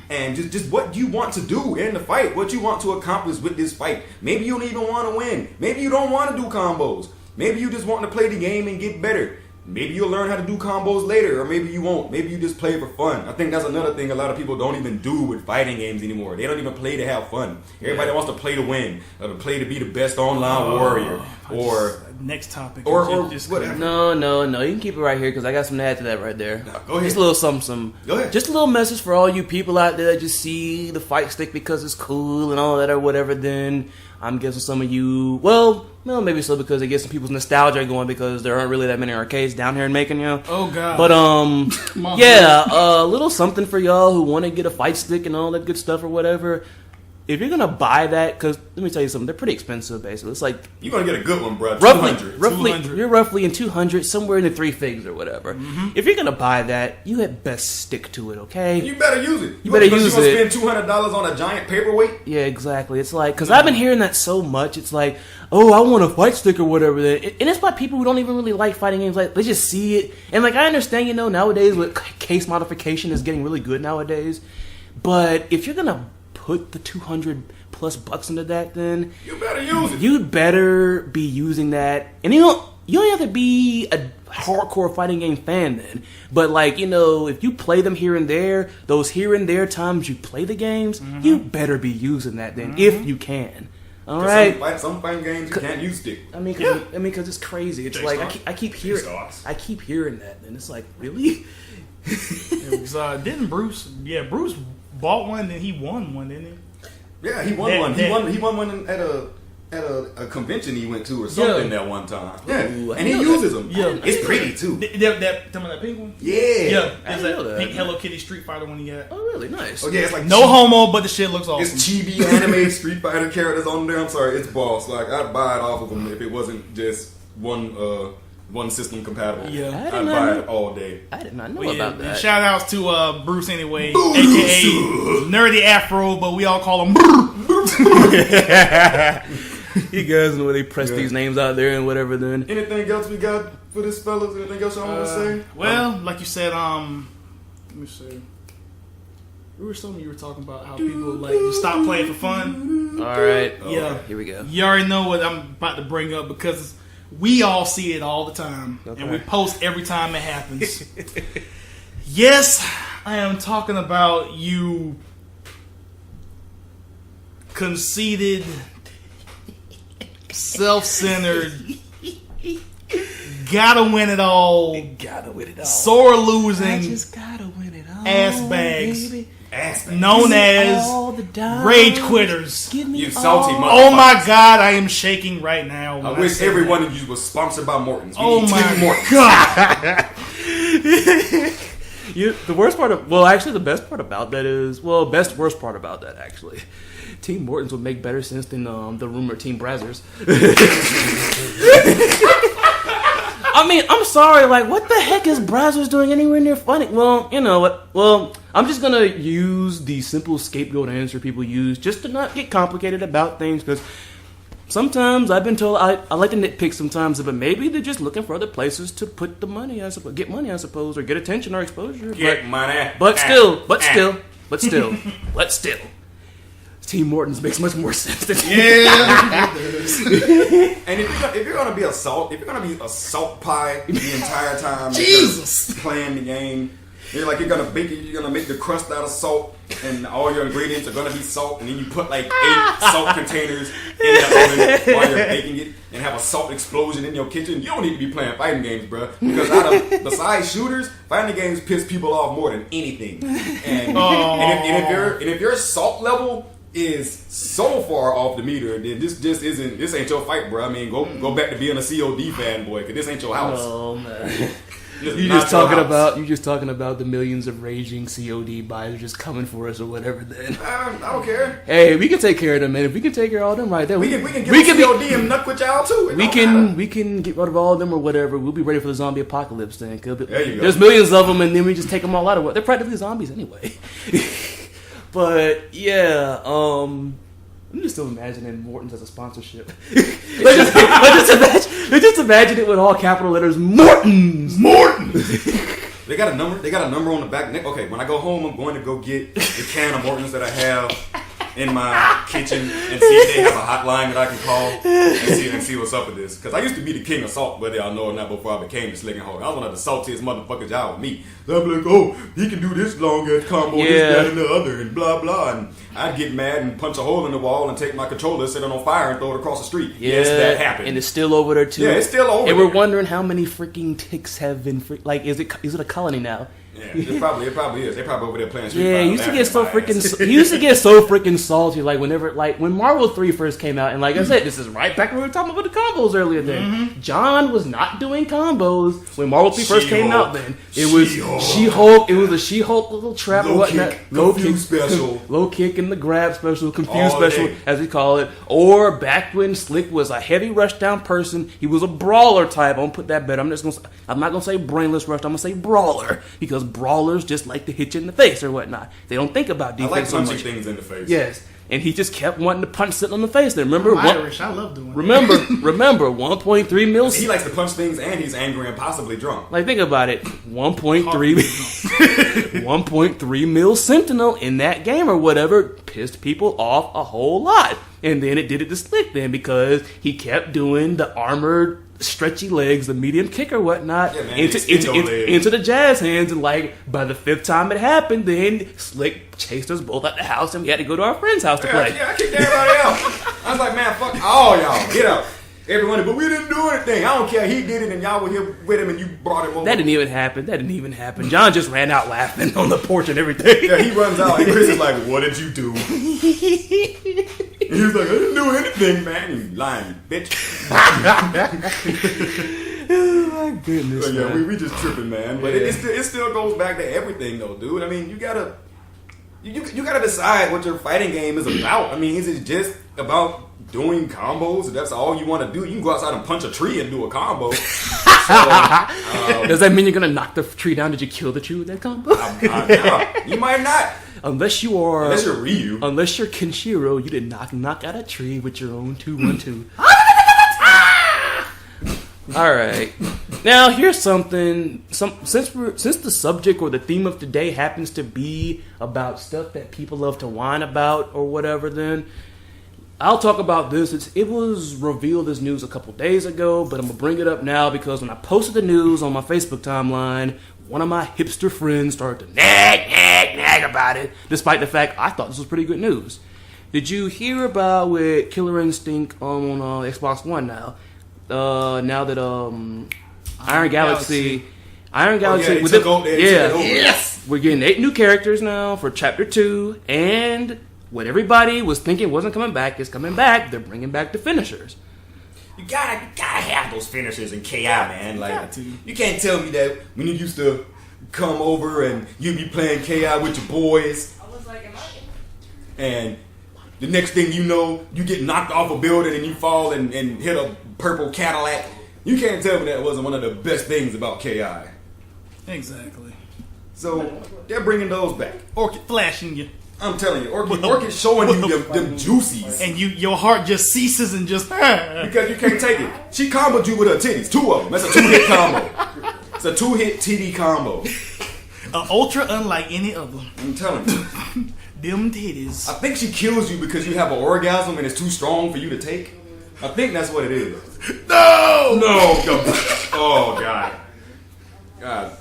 And just what you want to do in the fight. What you want to accomplish with this fight. Maybe you don't even want to win. Maybe you don't want to do combos. Maybe you just want to play the game and get better. Maybe you'll learn how to do combos later, or maybe you won't. Maybe you just play for fun. I think that's another thing a lot of people don't even do with fighting games anymore. They don't even play to have fun. Everybody wants to play to win, or to play to be the best online warrior, or next topic, or just whatever. No. You can keep it right here because I got something to add to that right there. No, go ahead. Just a little something. Go ahead. Just a little message for all you people out there that just see the fight stick because it's cool and all that or whatever. Then I'm guessing some of you, well, maybe so because they get some people's nostalgia going because there aren't really that many arcades down here in Macon, Oh God. But a little something for y'all who want to get a fight stick and all that good stuff or whatever. If you're gonna buy that, because let me tell you something, they're pretty expensive. Basically, it's like you're gonna get a good one, bro. Roughly, you're roughly in 200, somewhere in the three figures or whatever. Mm-hmm. If you're gonna buy that, you had best stick to it, okay? You better use it. You better use it. You gonna spend $200 on a giant paperweight? Yeah, exactly. It's like because I've been hearing that so much. It's like, oh, I want a fight stick or whatever. And it's by people who don't even really like fighting games. Like they just see it, and like I understand, nowadays with case modification is getting really good nowadays. But if you're gonna put the $200+ into that, then you better use it. You better be using that, and you don't have to be a hardcore fighting game fan then. But like if you play them here and there, those here and there times you play the games, you better be using that then if you can. All right. Some fighting games you can't use stick. I mean, because it's crazy. It's like I keep hearing that, and it's like really. It was, didn't Bruce? Yeah, Bruce bought one, and he won one, didn't he? Yeah, he won one. He won one at a convention he went to or something that one time. Yeah, and he uses them. Yeah, it's pretty too. That pink one. Yeah, it's that pink Hello Kitty Street Fighter one he got. Oh, really nice. Oh yeah, it's like no homo, but the shit looks awesome. It's chibi anime Street Fighter characters on there. I'm sorry, it's boss. Like I'd buy it off of them if it wasn't just one system compatible. Yeah, I'd buy it all day. I did not know about that. Shout outs to Bruce anyway, aka Nerdy Afro, but we all call him Bruce. You guys know where they press these names out there and whatever. Then anything else we got for this, fellas? Anything else y'all want to say? Well, like you said, let me see. You were talking about how people like just stop playing for fun. All right. Yeah. Here we go. You already know what I'm about to bring up because we all see it all the time, and we post every time it happens. Yes, I am talking about you conceited, self-centered, gotta win it all. Gotta win it all. Sore losing. I just gotta win it all. Ass bags. Baby. Known as rage quitters. Give me You salty motherfucker. Oh my god, I am shaking right now. I wish every one of you was sponsored by Morton's. We Oh need my 10 Mortons. god. The worst part of, well, actually, the best part about that is, well, worst part about that, actually. Team Mortons would make better sense than the rumored Team Brazzers. I mean, I'm sorry, like, what the heck is Brazzers doing anywhere near funny? Well, you know what? Well, I'm just gonna use the simple scapegoat answer people use just to not get complicated about things, because sometimes I've been told I like to nitpick sometimes, but maybe they're just looking for other places to put the money, I suppose, get money, I suppose, or get attention or exposure. Get money. But still. Team Mortons makes much more sense than Yeah. And if you're gonna be a salt pie the entire time, Jesus, playing the game, you're gonna make the crust out of salt, and all your ingredients are gonna be salt, and then you put like 8 salt containers in the oven while you're baking it, and have a salt explosion in your kitchen. You don't need to be playing fighting games, bro. Because besides shooters, fighting games piss people off more than anything. And if your salt level is so far off the meter, then this ain't your fight, bro. I mean, go back to being a COD fanboy, because this ain't your house. Oh man. You're just talking about the millions of raging COD buyers just coming for us or whatever. Then I don't care. Hey, we can take care of them, man. If we can take care of all them right there, we can get COD and knuck with y'all too. We can get rid of all of them or whatever. We'll be ready for the zombie apocalypse then. There you go. There's millions of them, and then we just take them all out of what they're practically zombies anyway. But yeah, I'm just still imagining Morton's as a sponsorship. let's just imagine it with all capital letters. Morton's. They got a number. They got a number on the back. Okay, when I go home, I'm going to go get the can of Morton's that I have in my kitchen and see if they have a hotline that I can call and see what's up with this. Because I used to be the king of salt, whether y'all know or not, before I became the SlickenHawk. I was one of the saltiest motherfuckers y'all would meet. So I'd be like, oh, he can do this long ass combo, this, that, and the other, and blah, blah. And I'd get mad and punch a hole in the wall and take my controller, set it on fire, and throw it across the street. Yeah, yes, that happened. And it's still over there, too. Yeah, it's still over And there. we're wondering how many freaking ticks have been... is it a colony now? Yeah, it probably is. They probably over there playing Street Yeah, Fighter. you used to get so freaking salty, like when Marvel 3 first came out, and like I said, this is right back when we were talking about the combos earlier. Then John was not doing combos when Marvel 3 first came out. Then it was She-Hulk. It was a She-Hulk little trap or whatnot. Low kick special, low kick and the grab special, confused special as we call it. Or back when Slick was a heavy rush down person, he was a brawler type. I'm gonna put that better. I'm not gonna say brainless rush. I'm gonna say brawler, because brawlers just like to hit you in the face or whatnot. They don't think about defense. I like so punching much. things in the face. Yes, and he just kept wanting to punch something on the face. Then remember, Irish. I love doing. Remember, 1.3 mil. He likes to punch things, and he's angry and possibly drunk. Like, think about it, 1.3 mil Sentinel in that game or whatever pissed people off a whole lot. And then it did it to Slick then, because he kept doing the armored stretchy legs, the medium kick or whatnot, into the jazz hands, and like by the 5th time it happened, then Slick chased us both out the house, and we had to go to our friend's house to play. Yeah, I kicked everybody out. I was like, man, fuck all y'all, get up. Everyone, but we didn't do anything. I don't care. He did it, and y'all were here with him, and you brought him over. That didn't even happen. John just ran out laughing on the porch and everything. Yeah, he runs out, and Chris is like, what did you do? He was like, I didn't do anything, man. You lying, bitch. Oh my goodness. But yeah, we just tripping, man. But it still goes back to everything, though, dude. I mean, you gotta decide what your fighting game is about. I mean, is it just about doing combos? If that's all you want to do, you can go outside and punch a tree and do a combo. Does that mean you're gonna knock the tree down? Did you kill the tree with that combo? You might not. Unless you're Ryu. Unless you're Kenshiro, you did not knock out a tree with your own 2-1-2. All right. Now here's something. Since the subject or the theme of today happens to be about stuff that people love to whine about or whatever, then I'll talk about this. It was revealed as news a couple days ago, but I'm gonna bring it up now because when I posted the news on my Facebook timeline, one of my hipster friends started to nag about it, despite the fact I thought this was pretty good news. Did you hear about with Killer Instinct on Xbox One now? Now that Iron Galaxy. Iron Galaxy. They took over. Yes. We're getting 8 new characters now for Chapter 2, and what everybody was thinking wasn't coming back is coming back. They're bringing back the finishers. You gotta have those finishers in KI, man. Like, you can't tell me that when you used to come over and you be playing KI with your boys, and the next thing you know, you get knocked off a building and you fall and hit a purple Cadillac. You can't tell me that wasn't one of the best things about KI. Exactly. So they're bringing those back. Orchid flashing you. I'm telling you, Orchid showing you them juicies. And your heart just ceases and just... because you can't take it. She comboed you with her titties. 2 of them. That's a 2-hit combo. It's a 2-hit TD combo. Ultra unlike any other. I'm telling you. Them titties. I think she kills you because you have an orgasm and it's too strong for you to take. I think that's what it is. No! Oh, God.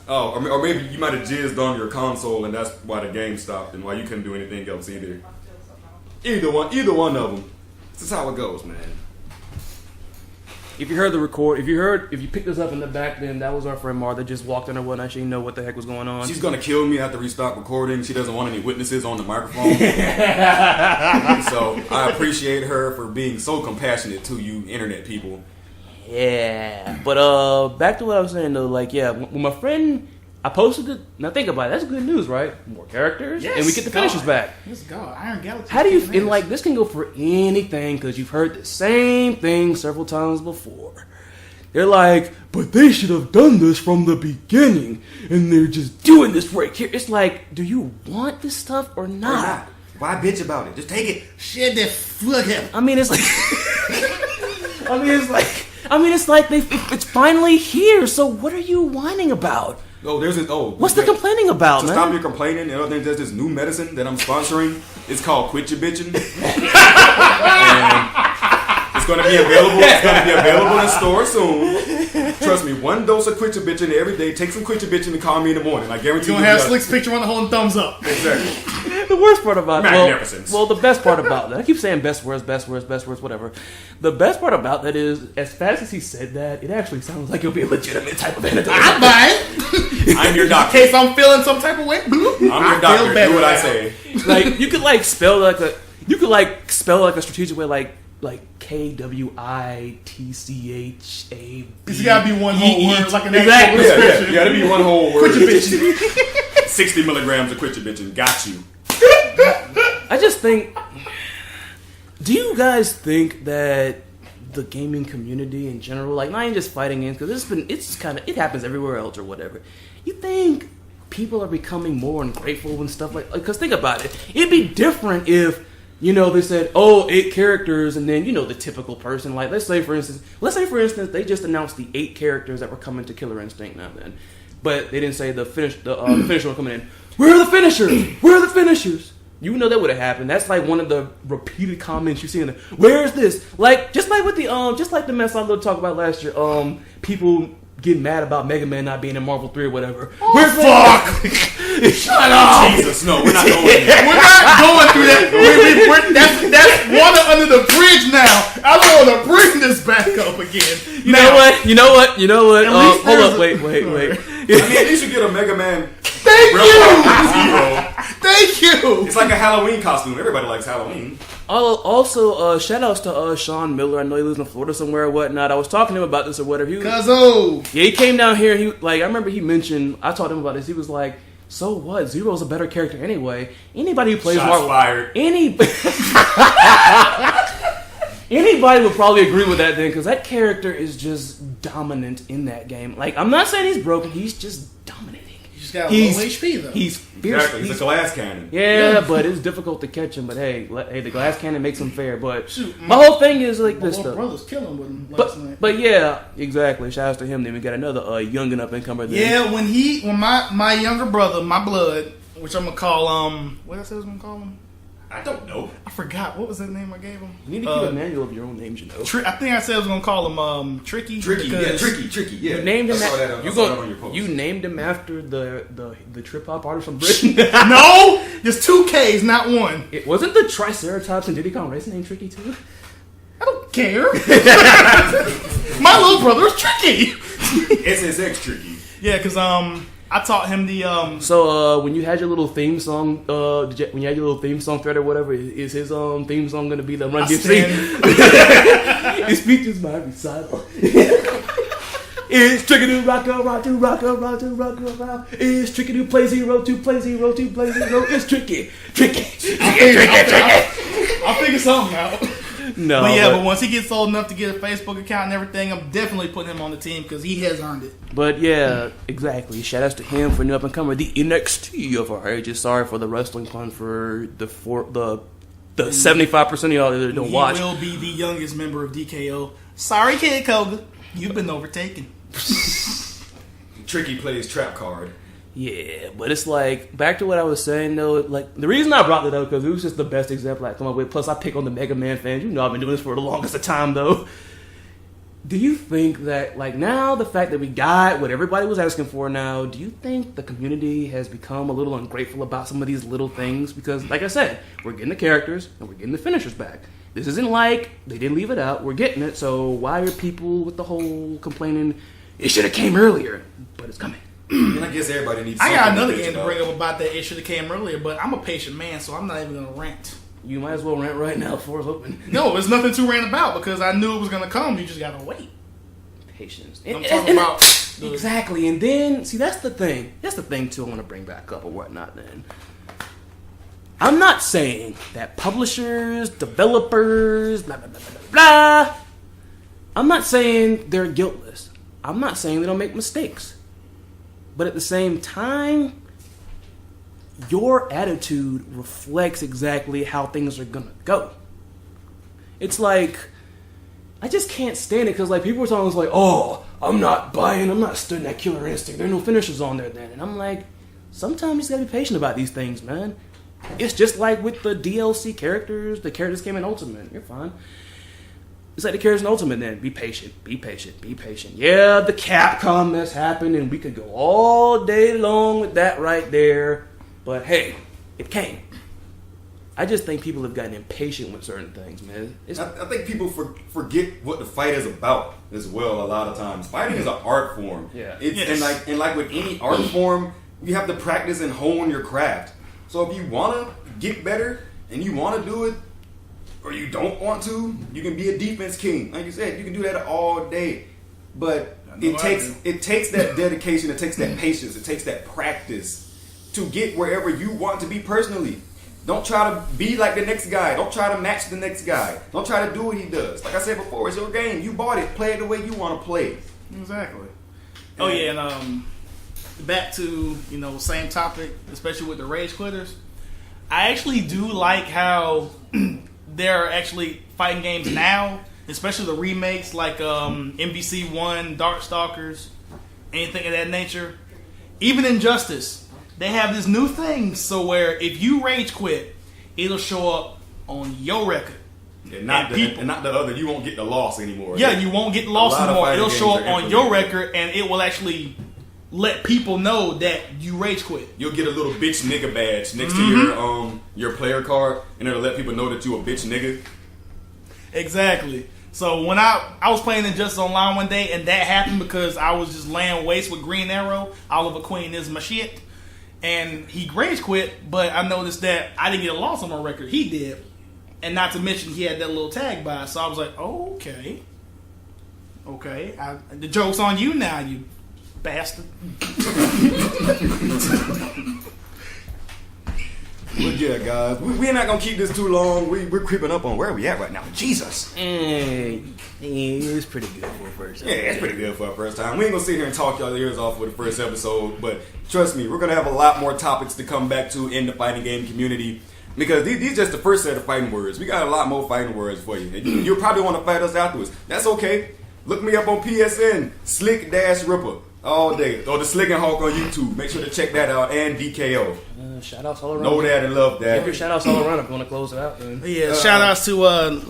Oh, or maybe you might have jizzed on your console and that's why the game stopped and why you couldn't do anything else either. Either one of them. This is how it goes, man. If you heard if you picked us up in the back, then that was our friend Mar that just walked in or whatnot. She didn't know what the heck was going on. She's gonna kill me after we stop recording. She doesn't want any witnesses on the microphone. So I appreciate her for being so compassionate to you internet people. Yeah, but back to what I was saying though, like when my friend, I posted it. Now think about it, that's good news, right? More characters, and we get the finishers back. Let's go, Iron Galaxy. How do you? And like this can go for anything because you've heard the same thing several times before. They're like, but they should have done this from the beginning, and they're just doing this right here. It's like, do you want this stuff or not? Why bitch about it? Just take it. Shit, that fuck him. I mean, it's like, it's like it's finally here. So what are you whining about? What's the complaining about, man? Stop your complaining. There's this new medicine that I'm sponsoring. It's called Quit Your Bitching. And it's going to be available. It's going to be available in store soon. Trust me, 1 dose of Quit Your Bitching every day. Take some Quit Your Bitching and call me in the morning. I guarantee you. You're going to have Slick's picture on the holding thumbs up. Exactly. The worst part about Magnificence. Well, the best part about that, I keep saying best words, whatever. The best part about that is, as fast as he said that, it actually sounds like it'll be a legitimate type of antidote. I buy it. I'm your doctor. In case I'm feeling some type of way. I'm your doctor. Do what I say. Like you could spell like a strategic way, like KWITCHA. It's gotta be one whole word, like an actual prescription. Yeah, that'd be one whole word. Quit your bitching. 60 milligrams of Quit Your Bitching. Got you. I just think. Do you guys think that the gaming community in general, like not even just fighting games, because it happens everywhere else or whatever. You think people are becoming more ungrateful and stuff because think about it. It'd be different if, they said, 8 characters, and then, the typical person, like, let's say for instance, they just announced the 8 characters that were coming to Killer Instinct now then. But they didn't say the finisher were coming in. Where are the finishers? Where are the finishers? You know that would have happened. That's like one of the repeated comments you see in the, where is this? Like, just like with the, just like the mess I talked about last year, people getting mad about Mega Man not being in Marvel 3 or whatever. Where's fuck? Shut up! Jesus, no, we're not going there. We're not going through that. That's water under the bridge now. I don't want to bring this back up again. You know what? Hold up, wait. I mean, at least you get a Mega Man. Thank you! Thank you! It's like a Halloween costume. Everybody likes Halloween. Also, shout outs to Sean Miller. I know he lives in Florida somewhere or whatnot. I was talking to him about this or whatever. Cuzzo! Yeah, he came down here. I remember he mentioned, I talked to him about this. He was like, so what? Zero's a better character anyway. Anybody who plays Marvel. Fired. Anybody would probably agree with that then, because that character is just dominant in that game. Like, I'm not saying he's broken. He's just dominating. He's got low HP though. He's fierce. Exactly. He's a glass cannon. Yeah, but it's difficult to catch him. But hey, the glass cannon makes him fair. But shoot, my whole thing is like this stuff. My brother's killing with him last night. But yeah, exactly. Shout out to him. Then we got another young and up and comer. Yeah, when my younger brother, my blood, which I'm gonna call what I said I was gonna call him. I don't know. I forgot. What was that name I gave him? You need to keep a manual of your own names, I think I said I was going to call him Tricky. Tricky, yeah. You named him you named him after the trip-hop artist from Britain? No! There's 2 Ks, not 1. It wasn't the Triceratops and Diddy Kong Racing named Tricky, too? I don't care. My little brother is Tricky. SSX tricky. Yeah, because I taught him the So when you had your little theme song, when you had your little theme song thread or whatever, is his theme song gonna be the Run DMC? His speeches might be silent. It's tricky to rock, rock, to rock, rock, to rock, rock. It's tricky to play 0, to play 0, to play 0. It's tricky. I'll figure something out. No, but once he gets old enough to get a Facebook account and everything, I'm definitely putting him on the team because he has earned it. But yeah, exactly. Shout outs to him for new up and comer, the NXT of our ages. Sorry for the wrestling pun for the 75% of y'all that don't watch. He will be the youngest member of DKO. Sorry, Kid Koga, you've been overtaken. Tricky plays trap card. Yeah, but it's like, back to what I was saying though, like, the reason I brought that up because it was just the best example I come up with. Plus, I pick on the Mega Man fans. You know I've been doing this for the longest of time though. Do you think that, like, now the fact that we got what everybody was asking for now, do you think the community has become a little ungrateful about some of these little things? Because, like I said, we're getting the characters and we're getting the finishers back. This isn't like they didn't leave it out. We're getting it. So why are people with the whole complaining, it should have came earlier, but it's coming? And I guess everybody needs. I got another game to bring up about that. It should have came earlier, but I'm a patient man, so I'm not even gonna rant. You might as well rant right now. The floor is open. No, there's nothing to rant about because I knew it was gonna come. You just gotta wait. Patience. I'm talking about exactly. And then see, that's the thing. That's the thing too. I want to bring back up or whatnot. Then I'm not saying that publishers, developers, blah blah blah blah blah. I'm not saying they're guiltless. I'm not saying they don't make mistakes. But at the same time, your attitude reflects exactly how things are gonna go. It's like, I just can't stand it because like people were talking like, oh, I'm not studying that Killer Instinct. There are no finishers on there then. And I'm like, sometimes you just gotta be patient about these things, man. It's just like with the DLC characters, the characters came in Ultimate. You're fine. It's like the characters in Ultimate then. Be patient. Yeah, the Capcom mess happened and we could go all day long with that right there. But hey, it came. I just think people have gotten impatient with certain things, man. I think people forget what the fight is about as well a lot of times. Fighting is an art form. Yeah. And like with any art form, you have to practice and hone your craft. So if you want to get better and you want to do it, or you don't want to, you can be a defense king. Like you said, you can do that all day. But it takes that dedication, it takes that patience, it takes that practice to get wherever you want to be personally. Don't try to be like the next guy. Don't try to match the next guy. Don't try to do what he does. Like I said before, it's your game. You bought it. Play it the way you want to play. Exactly. Oh yeah, and back to same topic, especially with the rage quitters. I actually do like how there are actually fighting games now, especially the remakes like MVC1, Darkstalkers, anything of that nature. Even Injustice, they have this new thing, so where if you rage quit, it'll show up on your record. And not the other. You won't get the loss anymore. Yeah, you won't get the loss anymore. It'll show up on your record, and it will actually let people know that you rage quit. You'll get a little bitch nigga badge next to your player card, and it'll let people know that you a bitch nigga. Exactly. So when I was playing Injustice Online one day, and that happened because I was just laying waste with Green Arrow. Oliver Queen is my shit. And he rage quit, but I noticed that I didn't get a loss on my record. He did. And not to mention he had that little tag by. So I was like, oh, okay. The joke's on you now, you bastard. But yeah, guys, we're not gonna keep this too long. We're creeping up on where are we at right now. Jesus. It's pretty good for a first time. Yeah, it's pretty good for a first time. We ain't gonna sit here and talk y'all ears off with the first episode, but trust me, we're gonna have a lot more topics to come back to in the fighting game community. Because these just the first set of fighting words. We got a lot more fighting words for you. You'll probably want to fight us afterwards. That's okay. Look me up on PSN, Slick-Ripper, all day. Or the TheSlickenHawk on YouTube. Make sure to check that out. And DKO. Shout outs all around. Know that and love that. Give your shout outs all around if you want to close it out. Then. Yeah, shout outs to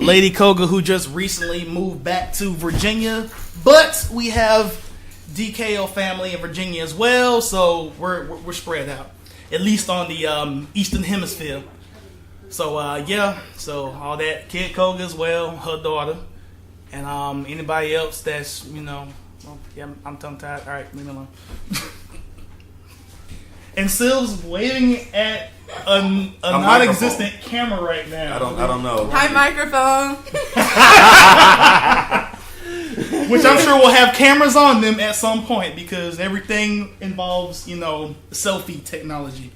Lady Koga who just recently moved back to Virginia. But we have DKO family in Virginia as well. So we're spread out. At least on the Eastern Hemisphere. So, so all that. Kid Koga as well, her daughter. And anybody else that's, Well, yeah, I'm tongue-tied. All right, leave me alone. And Sylv's waving at a non-existent camera right now. I don't know. Hi, microphone. Which I'm sure will have cameras on them at some point because everything involves, selfie technology.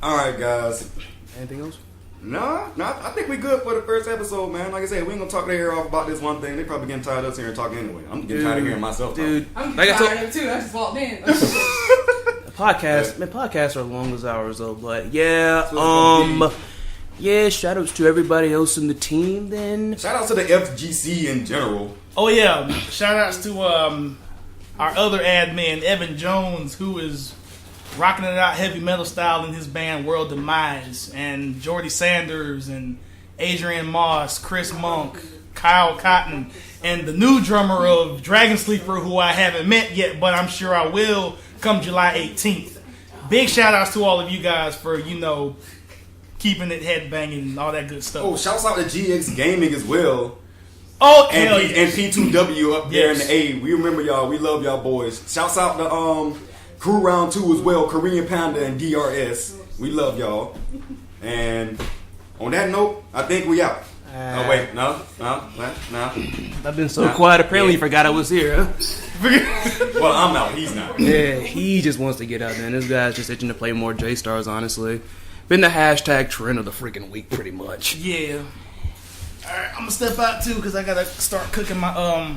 All right, guys. Anything else? No, I think we good for the first episode, man. Like I said, we ain't gonna talk their hair off about this one thing. They probably getting tired of us here and talking anyway. I'm getting tired of hearing myself talk. I'm Like I tired of it too. I just walked in. Podcasts are long as ours though, but yeah, shout outs to everybody else in the team then. Shout out to the FGC in general. Oh yeah, shout outs to our other admin, Evan Jones, who is rocking it out heavy metal style in his band World Demise, and Jordy Sanders and Adrian Moss, Chris Monk, Kyle Cotton, and the new drummer of Dragon Sleeper, who I haven't met yet, but I'm sure I will come July 18th. Big shout outs to all of you guys for, keeping it headbanging and all that good stuff. Oh, shouts out to GX Gaming as well. Oh, and, hell yes. and P2W up there Yes. in the A. We remember y'all. We love y'all boys. Shouts out to Crew Round 2 as well, Korean Panda and DRS. We love y'all. And on that note, I think we out. Oh wait, no. I've been so quiet. Apparently, you forgot I was here. Huh? Well, I'm out. He's not. Yeah, he just wants to get out there. And this guy's just itching to play more J Stars. Honestly, been the hashtag trend of the freaking week, pretty much. Yeah. All right, I'm gonna step out too because I gotta start cooking my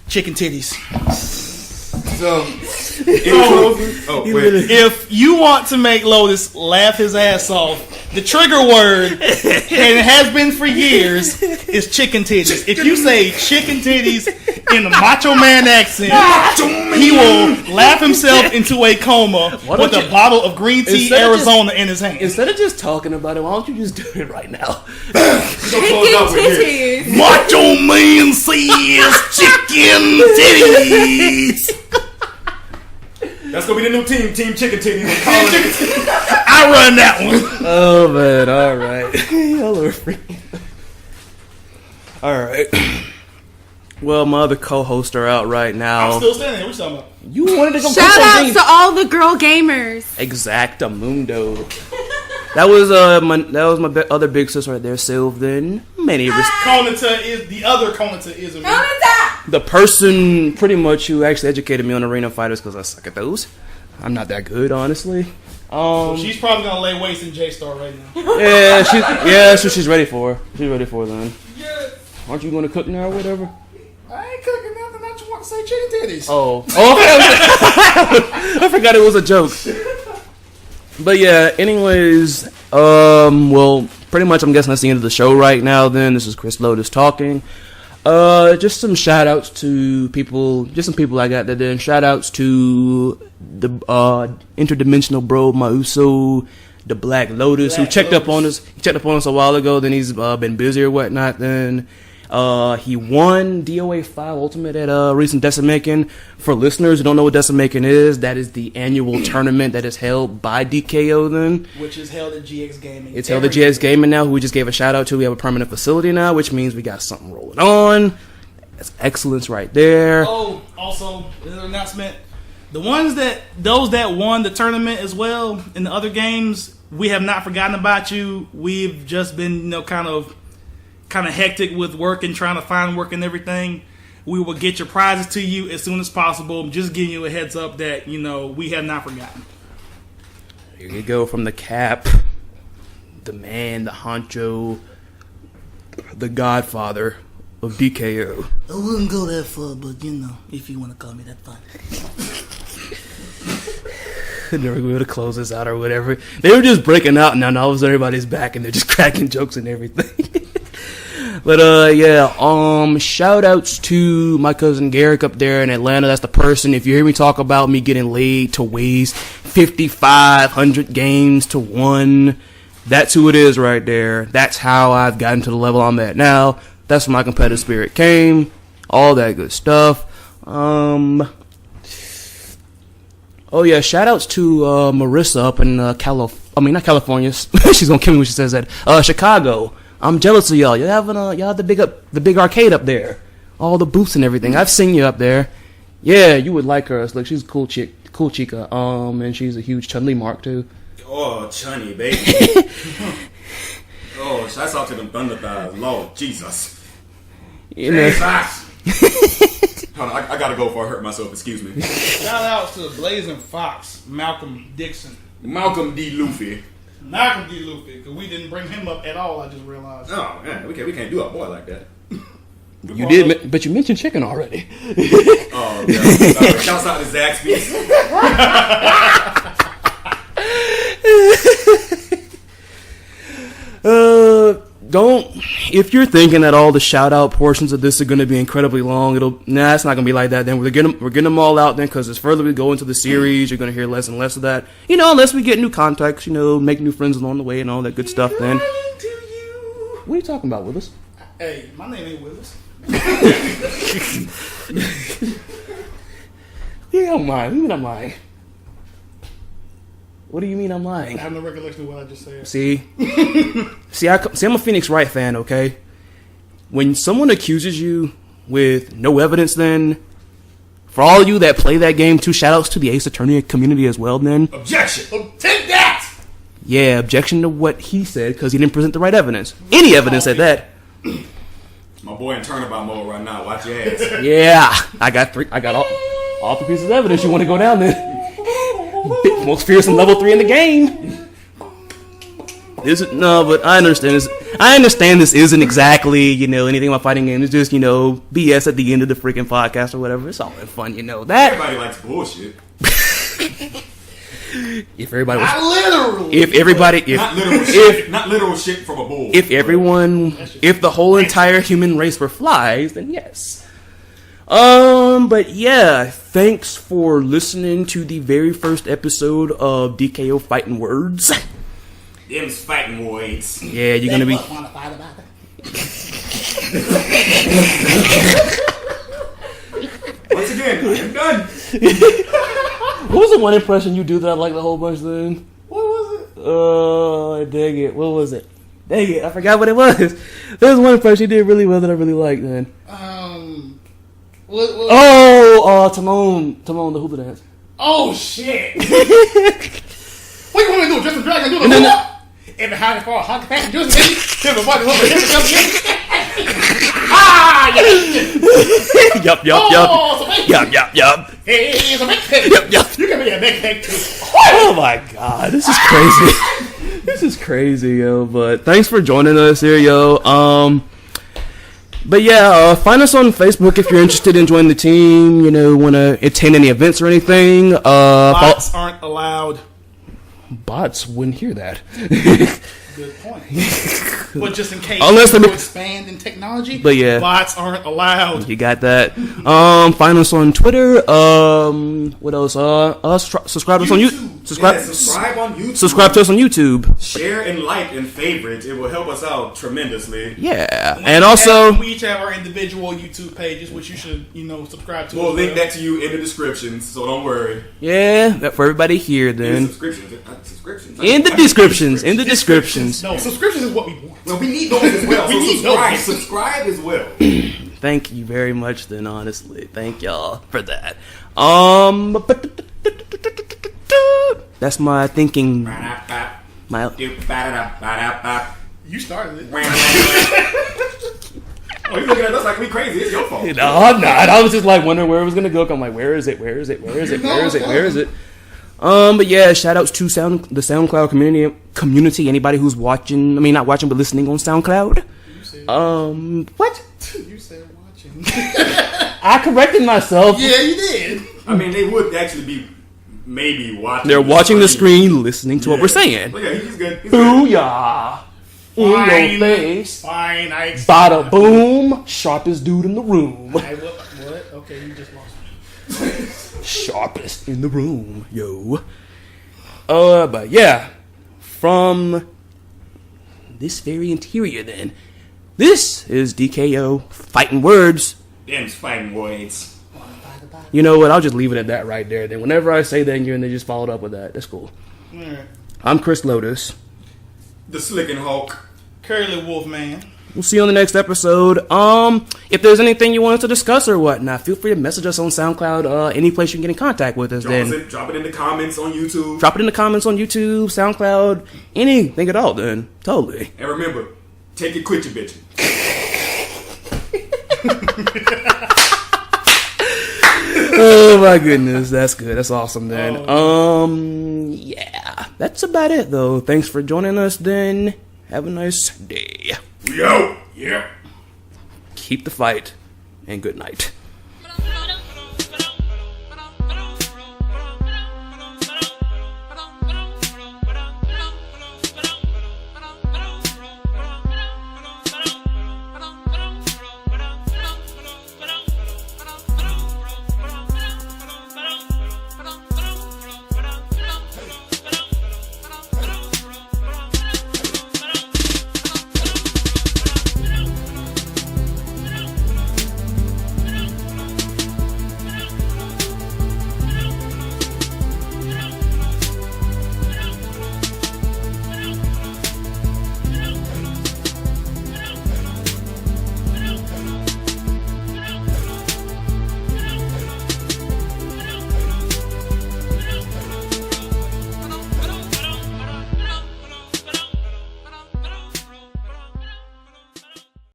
chicken titties. So, if you want to make Lotus laugh his ass off, the trigger word, and it has been for years, is chicken titties. If you say chicken titties in a Macho Man accent, he will laugh himself into a coma with a bottle of green tea Arizona in his hand. Instead of just talking about it, why don't you just do it right now? Chicken titties. Macho Man says chicken titties. That's gonna be the new team, Team Chicken Titties. I run that one. Oh man, all right. Y'all are freaking. All right. Well, my other co-hosts are out right now. I'm still standing here. What you talking about? You wanted to go Shout out to all the girl gamers. Exactamundo. That was my other big sister right there, Sylvan. Many Konata is the other Konata is a man. the person pretty much who actually educated me on arena fighters because I suck at those. I'm not that good, honestly. So she's probably gonna lay waste in J-Star right now. Yeah, that's what she's ready for. She's ready for then. Yes. Aren't you going to cook now or whatever? I ain't cooking nothing. I just want to say chicken titties. Oh, okay. I forgot it was a joke. But yeah, anyways, well, pretty much I'm guessing that's the end of the show right now then. This is Chris Lotus talking. Just some shout outs to people, just some people I got there then. Shout outs to the interdimensional bro Mauso, the Black Lotus, who checked up on us. He checked up on us a while ago, then he's been busy or whatnot then. He won DOA 5 Ultimate at recent Decimakin. For listeners who don't know what Decimakin is, that is the annual tournament that is held by DKO then. Which is held at GX Gaming. It's held at GX Gaming now, who we just gave a shout out to. We have a permanent facility now, which means we got something rolling on. That's excellence right there. Oh, also, an announcement. Those that won the tournament as well in the other games, we have not forgotten about you. We've just been, kind of hectic with work and trying to find work and everything. We will get your prizes to you as soon as possible. I'm just giving you a heads up that, we have not forgotten. Here you go, from the Cap, the man, the honcho, the godfather of DKO. I wouldn't go that far, but, if you want to call me, that's fine. Never be able to close this out or whatever. They were just breaking out, and now all of a sudden everybody's back, and they're just cracking jokes and everything. But yeah, shout outs to my cousin Garrick up there in Atlanta. That's the person, if you hear me talk about me getting laid to waste 5,500 games to 1, that's who it is right there. That's how I've gotten to the level I'm at now. That's where my competitive spirit came. All that good stuff. Oh yeah, shout outs to Marissa up in not California. She's gonna kill me when she says that. Chicago. I'm jealous of y'all. Y'all having y'all have the big arcade up there. all the booths and everything. I've seen you up there. Yeah, you would like her. Look, she's a cool chica. And she's a huge Chun-Li mark too. Oh, Chunny, baby. Oh, shouts out to them Thunder Thighs. Lord Jesus. You know, Hold on, I gotta go before I hurt myself. Excuse me. Shout out to Blazing Fox, Malcolm Dixon. Malcolm D. Luffy. Malcolm D. Luffy, because we didn't bring him up at all, I just realized. Oh, man, we can't do a boy like that. you did, but you mentioned chicken already. Oh, yeah. Sorry. Shouts out to Zaxby's. If you're thinking that all the shout out portions of this are going to be incredibly long, it's not going to be like that. Then we're getting them all out then, because as further we go into the series, you're going to hear less and less of that. Unless we get new contacts, make new friends along the way and all that good stuff. Then, what are you talking about, Willis? Hey, my name ain't Willis. Yeah, I'm lying. What do you mean I'm lying? What do you mean I'm lying? I have no recollection of what I just said. See, I'm a Phoenix Wright fan, okay? When someone accuses you with no evidence, then, for all of you that play that game, too, shout-outs to the Ace Attorney community as well, then. Objection! Take that! Yeah, objection to what he said, because he didn't present the right evidence. Any evidence at that. My boy in turnabout mode right now. Watch your ass. Yeah, I got all 3 pieces of evidence. You want to go down there? Most fearsome level 3 in the game. But I understand this. I understand this isn't exactly, anything about fighting games. It's just, BS at the end of the freaking podcast or whatever. It's all in fun, that. Everybody likes bullshit. If everybody was, Not literally. if everybody, if Not literal shit. Not literal shit from a bull. if the whole entire human race were flies, then yes. But yeah, thanks for listening to the very first episode of DKO Fightin' Words. Them's fighting words. Yeah, you're gonna be. Want to fight about it? Once again, I am done. What was the one impression you do that I liked a whole bunch then? What was it? Oh, dang it. What was it? Dang it, I forgot what it was. There was one impression you did really well that I really liked then. Timon, the hula dance. Oh, shit. What you want me to do? Just a dragon do the hula? Every high for a hockey pack, just me. Everybody want to hit the Ah, yeah. Yup. Yup. Hey, it's a big head. Yup. You can be a big head too. Oh my god, this is crazy. This is crazy, yo. But thanks for joining us here, yo. But yeah, find us on Facebook if you're interested in joining the team. Want to attend any events or anything. Bots aren't allowed. Bots wouldn't hear that. Good point. But just in case Unless you they expand in technology, but yeah, bots aren't allowed. You got that. Find us on Twitter. What else? Subscribe to us on YouTube. Subscribe on YouTube. Subscribe to us on YouTube. Share and like and favorite. It will help us out tremendously. Yeah, and also we each have our individual YouTube pages, which you should, subscribe to. We'll link that to you in the description, so don't worry. Yeah, that for everybody here then. Subscriptions. In the descriptions. No, subscriptions is what we want. Well, we need those as well. We need subscribe. those. Subscribe as well. Thank you very much then, honestly. Thank y'all for that. That's my thinking. You started it. Oh, you looking at us like we crazy. It's your fault. No, I'm not. I was just like wondering where it was gonna go. I'm like, where is it? But yeah, shout outs to the SoundCloud community. Anybody who's watching, not watching, but listening on SoundCloud. What? You said watching. I corrected myself. Yeah, you did. They would actually be maybe watching. They're watching the screen, listening to what we're saying. Oh, yeah, he's good. Booyah! In your face. Fine, Bada boom. Sharpest dude in the room. What? Okay, you just lost me. Sharpest in the room, yo. But yeah, from this very interior, then, this is DKO Fightin' Words. Them's fighting words. You know what? I'll just leave it at that right there. Then, whenever I say that, and they just followed up with that. That's cool. All right. I'm Chris Lotus. TheSlickenHawk. Curleh Wolfman. We'll see you on the next episode. If there's anything you want us to discuss or whatnot, feel free to message us on SoundCloud, any place you can get in contact with us. Drop it in the comments on YouTube. Drop it in the comments on YouTube, SoundCloud, anything at all, then. Totally. And remember, take it, quit your bitching. Oh my goodness, that's good. That's awesome then. Yeah. That's about it though. Thanks for joining us then. Have a nice day. We out. Yeah. Keep the fight and good night.